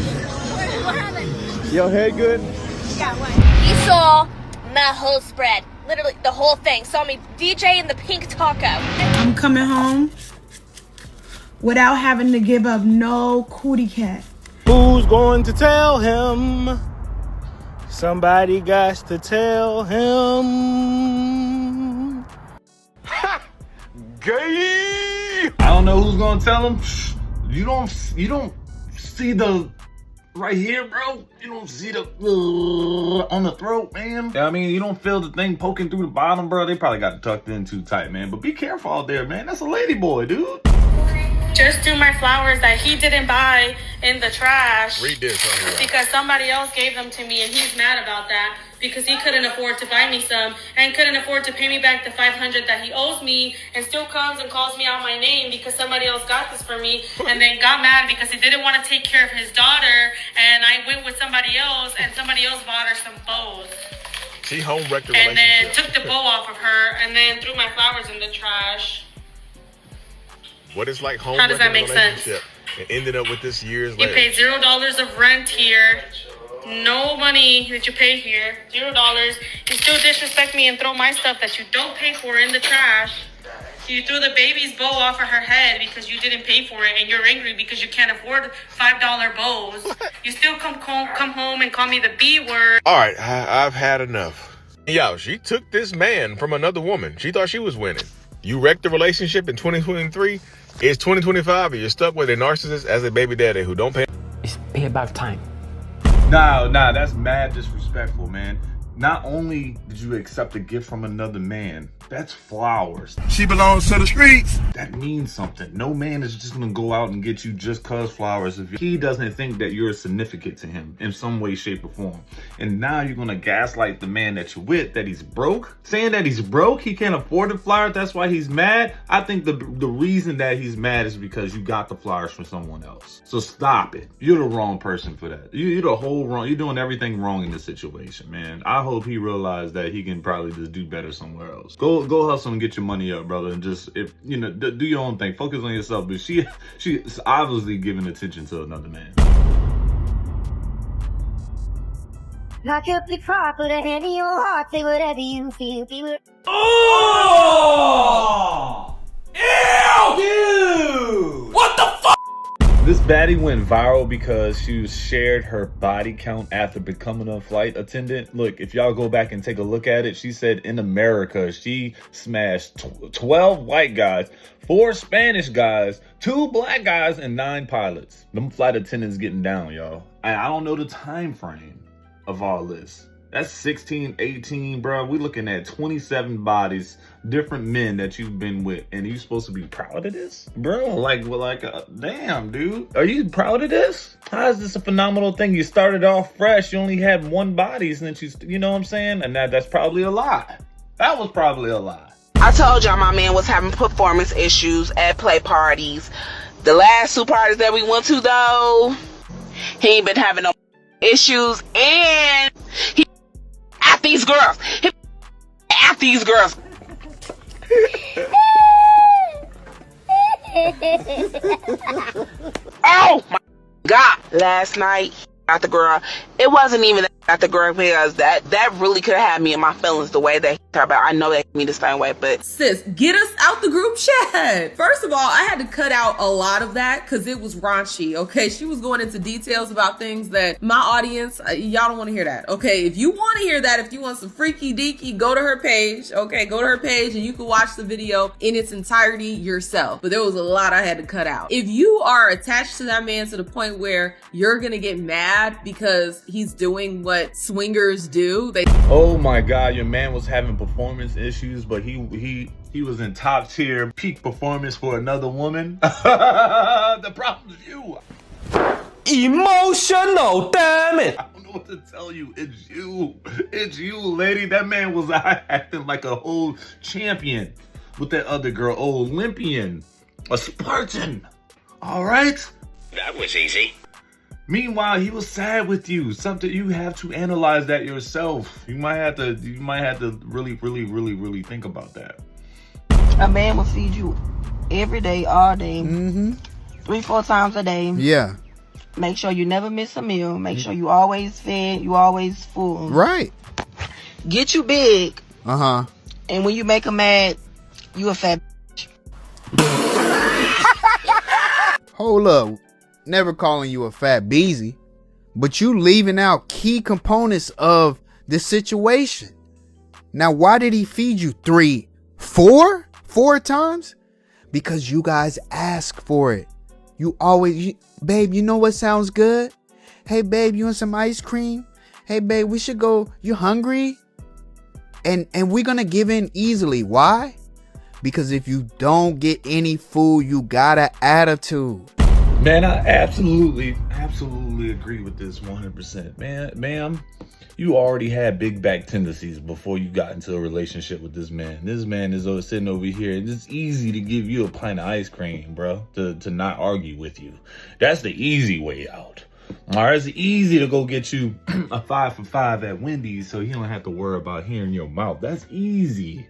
What happened? Your head good? Yeah, what? He saw my whole spread. Literally the whole thing. Saw me DJ in the pink taco. I'm coming home without having to give up no cootie cat. Who's going to tell him? Somebody got to tell him. Ha! Gay! I don't know who's gonna tell him. You don't see the right here, bro. You don't see the on the throat, man. I mean, you don't feel the thing poking through the bottom, bro. They probably got it tucked in too tight, man. But be careful out there, man. That's a lady boy, dude. Just do my flowers that he didn't buy in the trash. Read this on here. Because somebody else gave them to me and he's mad about that because he couldn't afford to buy me some and couldn't afford to pay me back the $500 that he owes me and still comes and calls me out my name because somebody else got this for me and then got mad because he didn't want to take care of his daughter and I went with somebody else and somebody else bought her some bows. She home wrecked the and relationship. then took the bow off of her and then threw my flowers in the trash. What is like home How does that wrecking make relationship? sense? And ended up with this years You later. paid $0 of rent here. No money that you pay here. $0. You still disrespect me and throw my stuff that you don't pay for in the trash. You threw the baby's bow off of her head because you didn't pay for it and you're angry because you can't afford $5 bows. You still come home and call me the B word. All right, I've had enough. Yo, she took this man from another woman. She thought she was winning. You wrecked the relationship in 2023. It's 2025 and you're stuck with a narcissist as a baby daddy who don't pay. It's about time. Nah, that's mad disrespectful, man. Not only did you accept a gift from another man, that's flowers. She belongs to the streets. That means something. No man is just gonna go out and get you just cause flowers if he doesn't think that you're significant to him in some way, shape, or form. And now you're gonna gaslight the man that you're with, that he's broke, saying that he's broke, he can't afford the flowers, that's why he's mad. I think the reason that he's mad is because you got the flowers from someone else. So stop it. You're the wrong person for that. You're the whole wrong. You're doing everything wrong in this situation, man. I hope he realized that he can probably just do better somewhere else. Go hustle and get your money up, brother, and just, if you know, do your own thing. Focus on yourself. But she's obviously giving attention to another man. Lock up the car, put a hand in your heart, say whatever you feel. Oh! Ew! Dude! What the fuck? This baddie went viral because she shared her body count after becoming a flight attendant. Look, if y'all go back and take a look at it, she said in America, she smashed 12 white guys, 4 Spanish guys, 2 black guys, and 9 pilots. Them flight attendants getting down, y'all. I don't know the time frame of all this. That's 16, 18, bro. We looking at 27 bodies, different men that you've been with, and you supposed to be proud of this, bro? Damn, dude. Are you proud of this? How is this a phenomenal thing? You started off fresh. You only had 1 body, and then you know what I'm saying? And that's probably a lie. That was probably a lie. I told y'all my man was having performance issues at play parties. The last 2 parties that we went to, though, he ain't been having no issues, and he at these girls. He at these girls. Oh my God. Last night, at the girl, it wasn't even at the girl because that really could have had me in my feelings the way that he talked about. I know that me the same way, but Sis, get us out the group chat. First of all, I had to cut out a lot of that because it was raunchy, okay? She was going into details about things that my audience, y'all don't want to hear that, okay? If you want to hear that, if you want some freaky deaky, go to her page, okay? Go to her page and you can watch the video in its entirety yourself. But there was a lot I had to cut out. If you are attached to that man to the point where you're gonna get mad because he's doing what swingers do, Oh my God, your man was having performance issues, but he was in top tier peak performance for another woman. The problem is you. Emotional, damn it! I don't know what to tell you. It's you. It's you, lady. That man was acting like a whole champion with that other girl, Olympian, a Spartan. All right? That was easy. Meanwhile, he was sad with you. Something you have to analyze that yourself. You might have to really think about that. A man will feed you every day, all day, 3-4 times a day. Yeah. Make sure you never miss a meal. Make sure you always fed, you always full. Right. Get you big. Uh-huh. And when you make them mad, you a fat Hold up. Never calling you a fat beezy. But you leaving out key components of the situation. Now, why did he feed you 4 times? Because you guys ask for it. You always, babe, you know what sounds good? Hey, babe, you want some ice cream? Hey, babe, we should go. You hungry? And we're going to give in easily. Why? Because if you don't get any food, you got an attitude. Man, I absolutely agree with this 100%. Ma'am, you already had big back tendencies before you got into a relationship with this man. This man is sitting over here, and it's easy to give you a pint of ice cream, bro, to not argue with you. That's the easy way out. All right, it's easy to go get you a 5 for $5 at Wendy's so you don't have to worry about hearing your mouth. That's easy.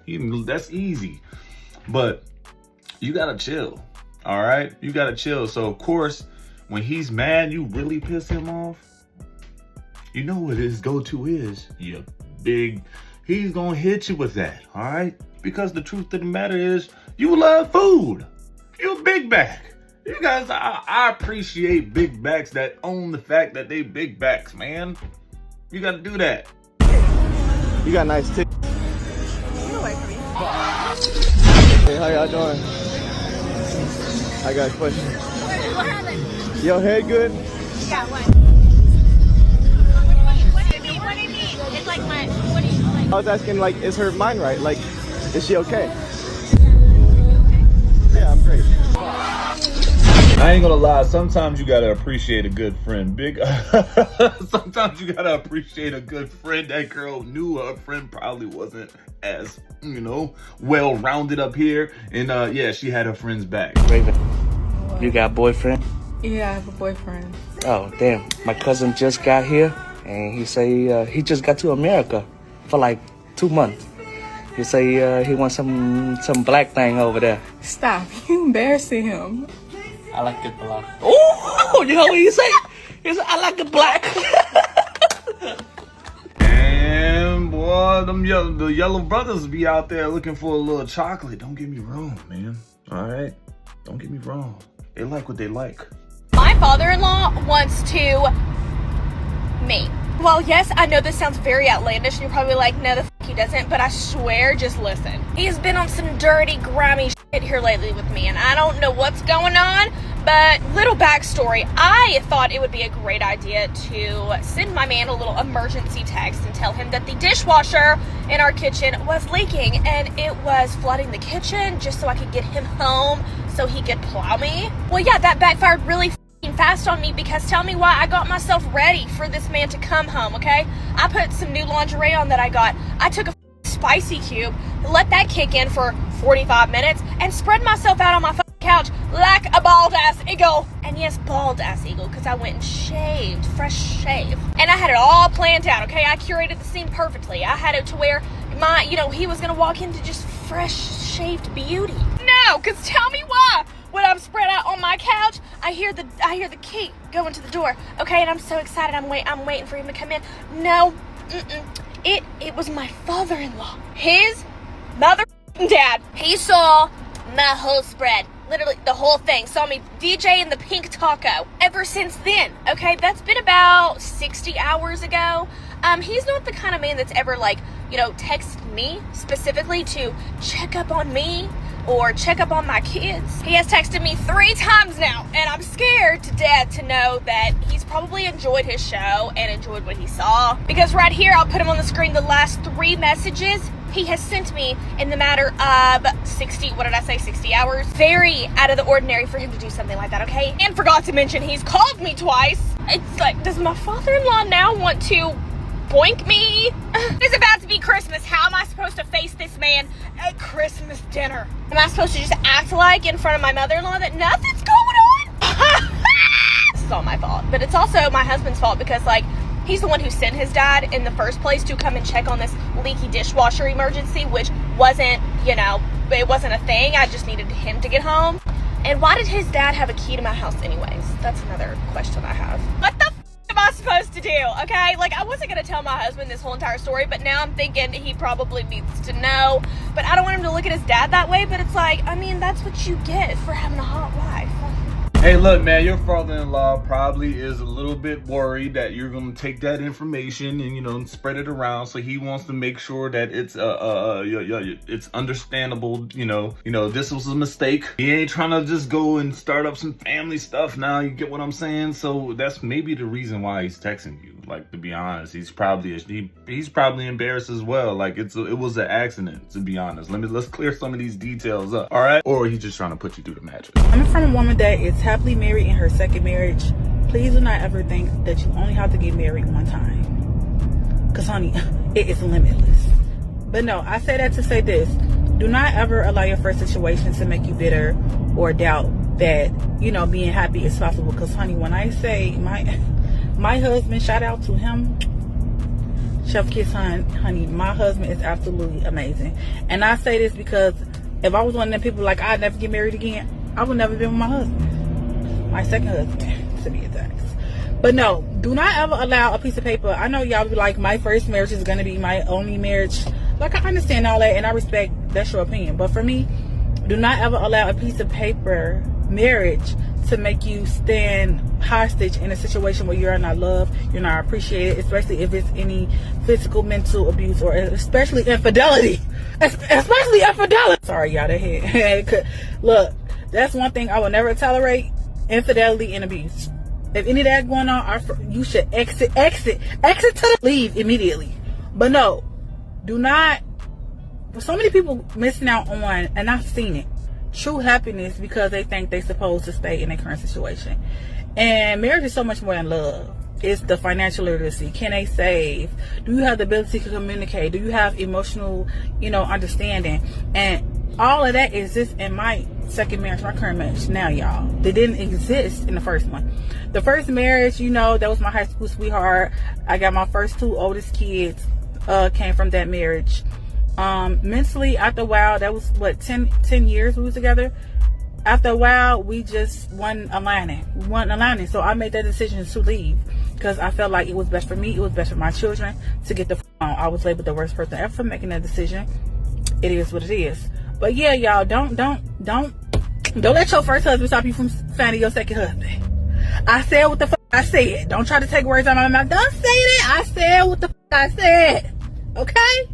That's easy. But you gotta chill. All right, you gotta chill. So of course, when he's mad, you really piss him off. You know what his go-to is? You big. He's gonna hit you with that. All right, because the truth of the matter is, you love food. You a big back. You guys, I appreciate big backs that own the fact that they big backs, man. You gotta do that. You got nice tits. Hey, how y'all doing? I got a question. What happened? Your head good? Yeah, what? What do you mean? What do you mean? It's like my, what do you like? I was asking, like, is her mind right? Like, is she okay? Yeah, I'm great. I ain't gonna lie, sometimes you gotta appreciate a good friend. Sometimes you gotta appreciate a good friend. That girl knew her friend probably wasn't as, well rounded up here. And yeah, she had her friends back. Raven, you got a boyfriend? Yeah, I have a boyfriend. Oh, damn. My cousin just got here, and he say he just got to America for like 2 months. He say he wants some black thing over there. Stop, you embarrassing him. I like it black. Oh, you know what he say? He said, I like it black. And boy, the yellow brothers be out there looking for a little chocolate. Don't get me wrong, man. All right? Don't get me wrong. They like what they like. My father-in-law wants to mate. Well, yes, I know this sounds very outlandish, and you're probably like, no, the f*** he doesn't, but I swear, just listen. He's been on some dirty, grimy shit here lately with me, and I don't know what's going on, but little backstory, I thought it would be a great idea to send my man a little emergency text and tell him that the dishwasher in our kitchen was leaking, and it was flooding the kitchen just so I could get him home so he could plow me. Well, yeah, that backfired really fast on me, because tell me why I got myself ready for this man to come home, okay? I put some new lingerie on that I got. I took a spicy cube, let that kick in for 45 minutes, and spread myself out on my couch like a bald-ass eagle. And yes, bald-ass eagle, because I went and shaved, fresh shave. And I had it all planned out, okay? I curated the scene perfectly. I had it to where he was gonna walk into just fresh shaved beauty. No, because tell me why. When I'm spread out on my couch, I hear the key go into the door. Okay, and I'm so excited. I'm waiting for him to come in. No, it was my father-in-law. His mother dad. He saw my whole spread. Literally the whole thing. Saw me DJ in the pink taco. Ever since then, okay, that's been about 60 hours ago. He's not the kind of man that's ever text me specifically to check up on me or check up on my kids. He has texted me 3 times now, and I'm scared to death to know that he's probably enjoyed his show and enjoyed what he saw. Because right here, I'll put him on the screen, the last 3 messages he has sent me in the matter of 60 hours. Very out of the ordinary for him to do something like that, okay? And forgot to mention, he's called me twice. It's like, does my father-in-law now want to boink me? It's about to be Christmas. How am I supposed to face this man at Christmas dinner? Am I supposed to just act like in front of my mother-in-law that nothing's going on? This is all my fault. But it's also my husband's fault, because he's the one who sent his dad in the first place to come and check on this leaky dishwasher emergency, which wasn't, it wasn't a thing. I just needed him to get home. And why did his dad have a key to my house anyways? That's another question I have. What the f am I supposed to do, okay? Like, I wasn't gonna tell my husband this whole entire story, but now I'm thinking he probably needs to know. But I don't want him to look at his dad that way, but it's like, I mean, that's what you get for having a hot wife. Hey, look, man, your father-in-law probably is a little bit worried that you're gonna take that information and, you know, spread it around. So he wants to make sure that it's understandable. You know, this was a mistake. He ain't trying to just go and start up some family stuff now. You get what I'm saying? So that's maybe the reason why he's texting you. Like, to be honest, he's probably embarrassed as well. Like, it was an accident, to be honest. Let's clear some of these details up, all right? Or he's just trying to put you through the magic. Coming from a woman that is happily married in her second marriage, please do not ever think that you only have to get married one time. Because, honey, it is limitless. But no, I say that to say this. Do not ever allow your first situation to make you bitter or doubt that, you know, being happy is possible. Because, honey, when I say my husband, shout out to him, Chef Kiss, honey, my husband is absolutely amazing. And I say this because if I was one of them people like, I'd never get married again, I would never be with my husband. My second husband, to be exact. But no, do not ever allow a piece of paper. I know y'all be like, my first marriage is going to be my only marriage. Like, I understand all that, and I respect that's your opinion. But for me, do not ever allow a piece of paper marriage to make you stand hostage in a situation where you're not loved, you're not appreciated, especially if it's any physical, mental abuse, or especially infidelity. Especially infidelity. Sorry, y'all, that hit. Look, that's one thing I will never tolerate: infidelity and abuse. If any of that going on, you should exit to the leave immediately. But no, do not. So many people missing out on, and I've seen it, true happiness because they think they're supposed to stay in their current situation. And marriage is so much more than love. It's the financial literacy. Can they save? Do you have the ability to communicate? Do you have emotional, understanding? And all of that exists in my second marriage, my current marriage now, y'all. They didn't exist in the first one. The first marriage, that was my high school sweetheart. I got my first two oldest kids came from that marriage. Mentally, after a while, that was 10 years we was together. After a while, we just wasn't aligning. So I made that decision to leave because I felt like it was best for me. It was best for my children to get the on. I was labeled the worst person ever for making that decision. It is what it is. But yeah, y'all, don't let your first husband stop you from finding your second husband. I said what the I said. Don't try to take words out of my mouth. Don't say that. I said what the I said. Okay?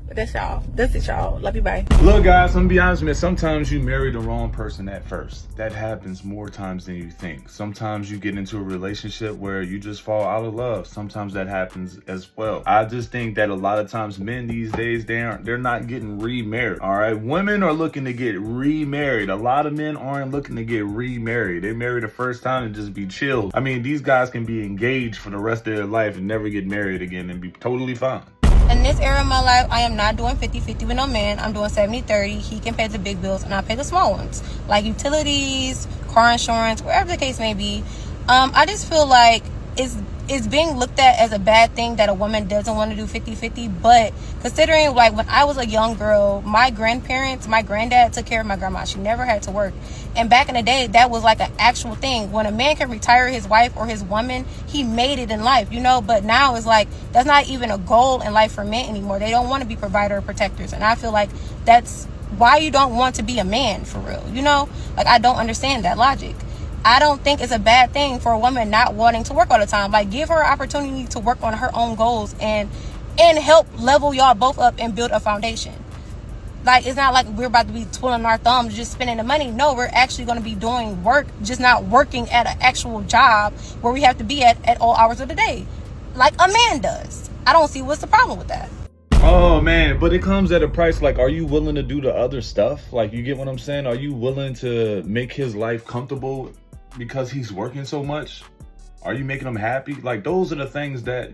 That's y'all. That's it, y'all. Love you. Bye. Look, guys, I'm gonna be honest with you. Sometimes you marry the wrong person at first. That happens more times than you think. Sometimes you get into a relationship where you just fall out of love. Sometimes that happens as well. I just think that a lot of times men these days, they're not getting remarried. All right, women are looking to get remarried. A lot of men aren't looking to get remarried. They marry the first time and just be chilled. I mean, these guys can be engaged for the rest of their life and never get married again and be totally fine. In this era of my life, I am not doing 50-50 with no man. I'm doing 70-30. He can pay the big bills and I pay the small ones, like utilities, car insurance, wherever the case may be. I just feel like it's being looked at as a bad thing that a woman doesn't want to do 50-50. But considering, like, when I was a young girl, my granddad took care of my grandma. She never had to work. And back in the day, that was like an actual thing. When a man can retire his wife or his woman, he made it in life, But now it's like, that's not even a goal in life for men anymore. They don't want to be provider or protectors. And I feel like that's why you don't want to be a man for real, Like, I don't understand that logic. I don't think it's a bad thing for a woman not wanting to work all the time. Like, give her an opportunity to work on her own goals and help level y'all both up and build a foundation. Like, it's not like we're about to be twiddling our thumbs, just spending the money. No, we're actually going to be doing work, just not working at an actual job where we have to be at all hours of the day, like a man does. I don't see what's the problem with that. Oh man, but it comes at a price. Like, are you willing to do the other stuff? Like, you get what I'm saying? Are you willing to make his life comfortable because he's working so much? Are you making him happy? Like, those are the things that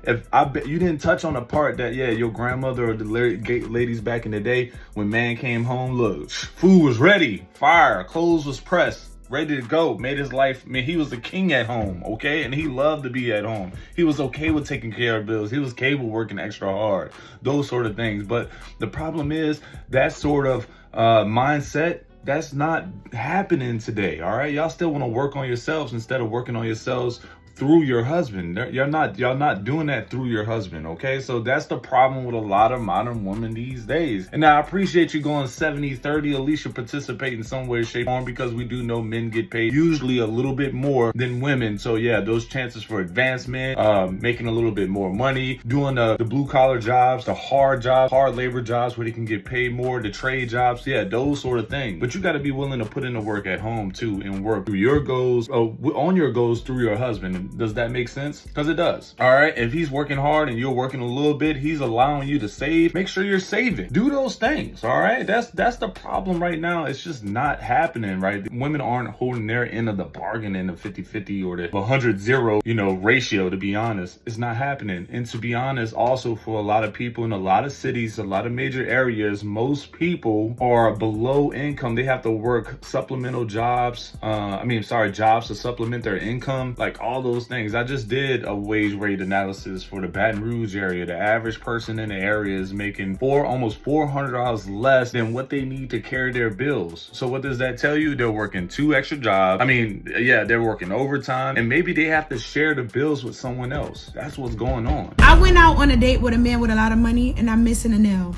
if I bet you didn't touch on the part that, yeah, your grandmother or the ladies back in the day, when man came home, look, food was ready, fire, clothes was pressed, ready to go, made his life, he was the king at home, okay? And he loved to be at home. He was okay with taking care of bills. He was capable of working extra hard, those sort of things. But the problem is that sort of mindset That's not happening today, all right? Y'all still want to work on yourselves instead of working on yourselves through your husband. Y'all not doing that through your husband, okay? So that's the problem with a lot of modern women these days. And I appreciate you going 70-30. At least you participate in some way, shape, or form, because we do know men get paid usually a little bit more than women. So yeah, those chances for advancement, making a little bit more money, doing the blue collar jobs, the hard jobs, hard labor jobs where they can get paid more, the trade jobs, yeah, those sort of things. But you got to be willing to put in the work at home too, and work through your goals, on your goals through your husband. Does that make sense? Because it does. All right. If he's working hard and you're working a little bit, he's allowing you to save. Make sure you're saving. Do those things. All right. That's the problem right now. It's just not happening, right? Women aren't holding their end of the bargain in the 50-50 or the 100-0, ratio, to be honest. It's not happening. And to be honest, also for a lot of people in a lot of cities, a lot of major areas, most people are below income. They have to work supplemental jobs. Jobs to supplement their income, like all those things. I just did a wage rate analysis for the Baton Rouge area. The average person in the area is making almost $400 less than what they need to carry their bills. So what does that tell you? They're working 2 extra jobs. They're working overtime, and maybe they have to share the bills with someone else. That's what's going on. I went out on a date with a man with a lot of money, and I'm missing a nail,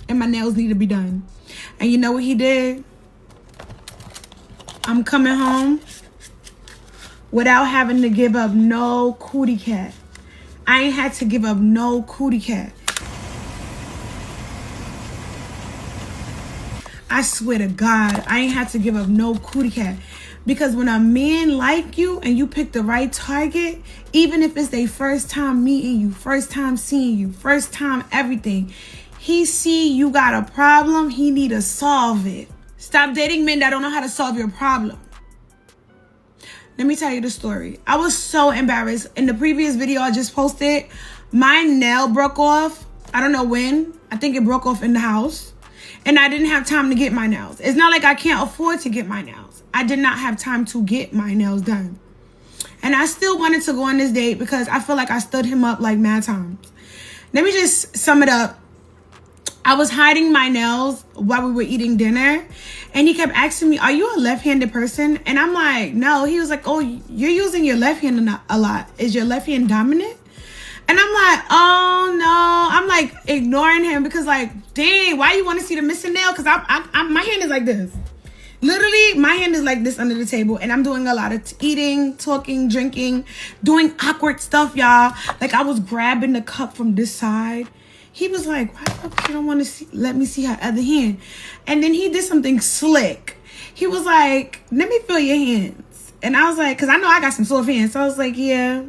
and my nails need to be done. And you know what he did? I'm coming home without having to give up no cootie cat. I ain't had to give up no cootie cat. I swear to God, I ain't had to give up no cootie cat. Because when a man like you and you pick the right target, even if it's their first time meeting you, first time seeing you, first time everything, he see you got a problem, he need to solve it. Stop dating men that don't know how to solve your problem. Let me tell you the story. I was so embarrassed. In the previous video I just posted, my nail broke off. I don't know when. I think it broke off in the house. And I didn't have time to get my nails. It's not like I can't afford to get my nails. I did not have time to get my nails done. And I still wanted to go on this date because I feel like I stood him up like mad times. Let me just sum it up. I was hiding my nails while we were eating dinner. And he kept asking me, are you a left-handed person? And I'm like, no. He was like, oh, you're using your left hand a lot. Is your left hand dominant? And I'm like, oh, no. I'm like ignoring him because like, dang, why you want to see the missing nail? Because my hand is like this. Literally, my hand is like this under the table. And I'm doing a lot of eating, talking, drinking, doing awkward stuff, y'all. Like I was grabbing the cup from this side. He was like, why the fuck you don't want to let me see her other hand? And then he did something slick. He was like, let me feel your hands. And I was like, because I know I got some soft hands. So I was like, yeah.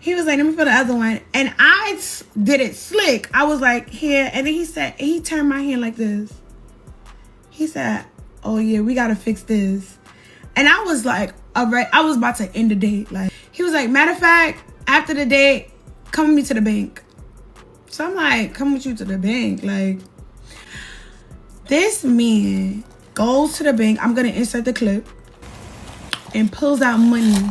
He was like, let me feel the other one. And I did it slick. I was like, here. And then he turned my hand like this. He said, oh yeah, we got to fix this. And I was like, all right, I was about to end the date. Like, he was like, matter of fact, after the date, come with me to the bank. So I'm like, come with you to the bank. Like, this man goes to the bank. I'm going to insert the clip. And pulls out money.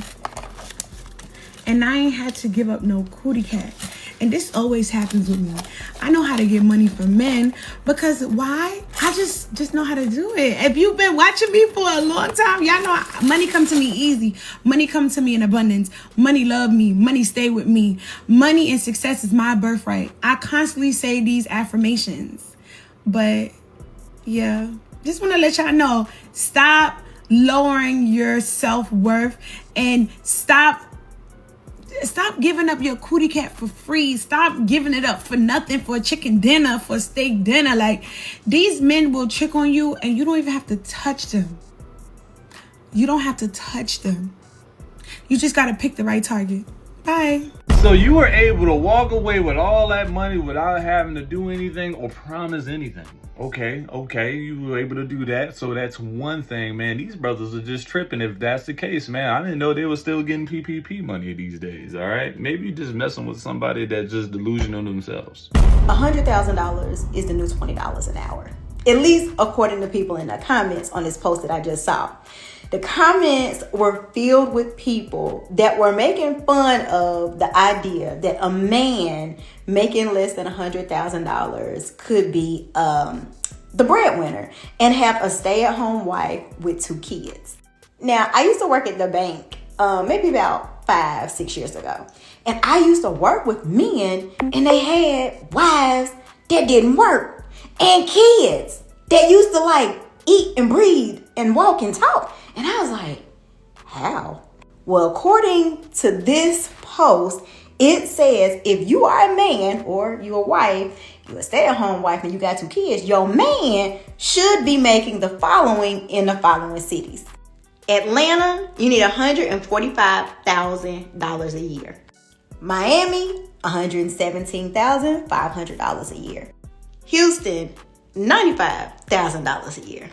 And I ain't had to give up no cootie cat. And this always happens with me. I know how to get money from men. Because why? I just know how to do it. If you've been watching me for a long time, y'all know money comes to me easy. Money comes to me in abundance. Money love me. Money stay with me. Money and success is my birthright. I constantly say these affirmations. But yeah, just want to let y'all know, stop lowering your self-worth and stop giving up your cootie cat for free. Stop giving it up for nothing, for a chicken dinner, for a steak dinner. Like, these men will trick on you and you don't even have to touch them. You don't have to touch them. You just got to pick the right target. Bye. So you were able to walk away with all that money without having to do anything or promise anything. Okay, you were able to do that. So that's one thing, man. These brothers are just tripping if that's the case, man. I didn't know they were still getting PPP money these days, all right? Maybe you're just messing with somebody that's just delusional themselves. $100,000 is the new $20 an hour. At least according to people in the comments on this post that I just saw. The comments were filled with people that were making fun of the idea that a man making less than $100,000 could be the breadwinner, and have a stay-at-home wife with 2 kids. Now, I used to work at the bank maybe about 5-6 years ago. And I used to work with men, and they had wives that didn't work, and kids that used to like eat and breathe and walk and talk. And I was like, how? Well, according to this post, it says if you are a man or you're a wife, you're a stay-at-home wife and you got 2 kids, your man should be making the following in the following cities. Atlanta, you need $145,000 a year. Miami, $117,500 a year. Houston, $95,000 a year.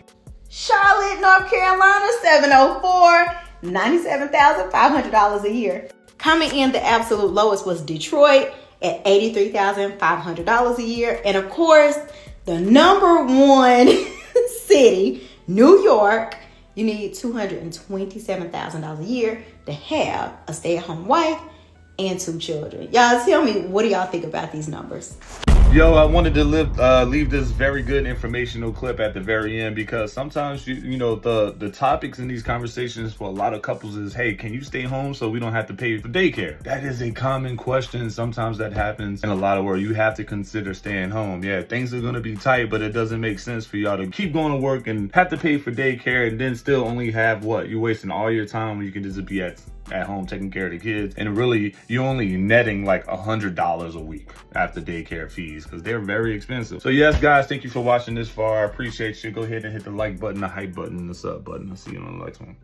Charlotte, North Carolina, 704, $97,500 a year. Coming in the absolute lowest was Detroit at $83,500 a year. And of course, the number one city, New York, you need $227,000 a year to have a stay-at-home wife and 2 children. Y'all tell me, what do y'all think about these numbers? Yo, I wanted to leave this very good informational clip at the very end, because sometimes you know the topics in these conversations for a lot of couples is, hey, can you stay home so we don't have to pay for daycare? That is a common question. Sometimes that happens in a lot of where you have to consider staying home. Yeah, things are going to be tight, but it doesn't make sense for y'all to keep going to work and have to pay for daycare and then still only have what? You're wasting all your time when you can just be at home taking care of the kids, and really you're only netting like $100 a week after daycare fees, because they're very expensive. So yes, guys, thank you for watching this far. I appreciate you. Go ahead and hit the like button, the hype button, and the sub button. I'll see you on the next one.